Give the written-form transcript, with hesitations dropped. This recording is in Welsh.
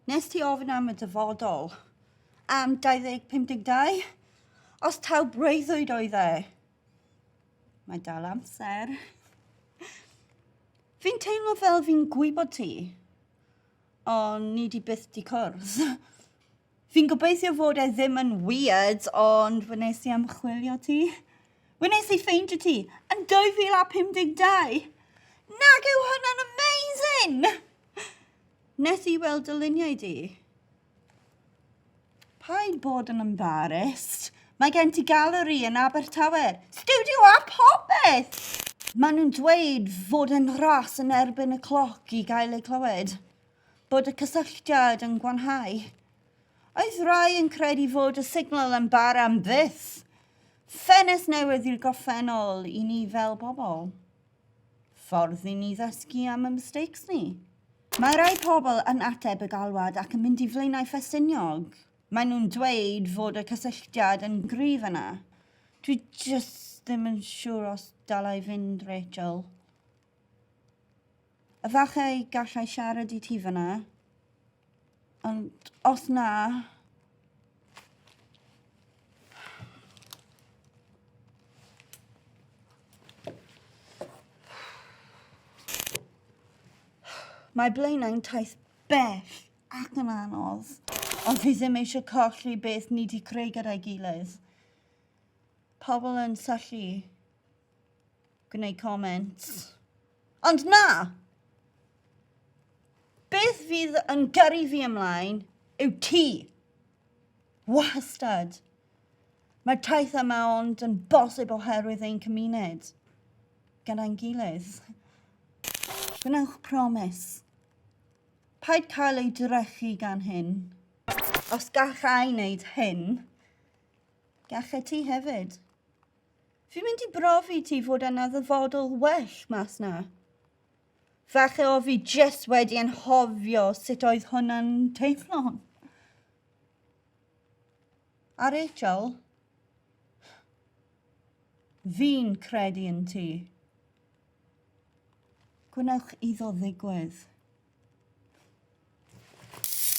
Nes ti ofyn am y dyfodol, am 2052, os taw breuddwyd oedd e. Mae dal amser. Fi'n teimlo fel fi'n gwybod ti, ond ni di byth di cwrs. Fi'n gobeithio fod e ddim yn weird, ond wnes i ymchwilio ti. Wnes i ffeindio ti yn 2052. Nag yw hwnna'n amazing! Nes i weld y luniau di. Paid bod yn embarrassed. Mae gen ti galeri yn Abertawe, studio a popeth! Maen nhw'n dweud fod yn ras yn erbyn y cloc i gael ei clywed, bod y cysylltiad yn gwanhau. Oedd rai yn credu fod y signal yn bara am byth. Ffenest newydd i'r gorffennol i ni fel bobl. Ffordd i ni ddysgu am y mistakes ni. Mae rai pobl yn ateb y galwad ac yn mynd i Blaenau Ffestiniog. Maen nhw'n dweud fod y cysylltiad yn gryf yna. Dwi just ddim yn siŵr os dylai fynd, Rachel. Efallai gallai siarad i ti fyna. Ond os na... Mae Blaenau'n taith bell ac yn anodd, ond fi ddim eisiau colli beth ni wedi creu gyda'i gilydd. Pobl yn syllu gwneud comments. Ond na! Beth fydd yn gyrru fi ymlaen yw ti. Wastad. Mae'r taith yma ond yn bosib oherwydd ein cymuned gyda'n gilydd. Gwnewch promis. Paid cael ei drechu gan hyn. Os gallai wneud hyn, gallai ti hefyd. Fi'n mynd i brofi ti fod yna ddyfodol well mas na. Falle o fi jyst wedi anghofio sut oedd hwnna'n teimlo. A Rachel, fi'n credu yn ti. Gwnewch iddo ddigwydd.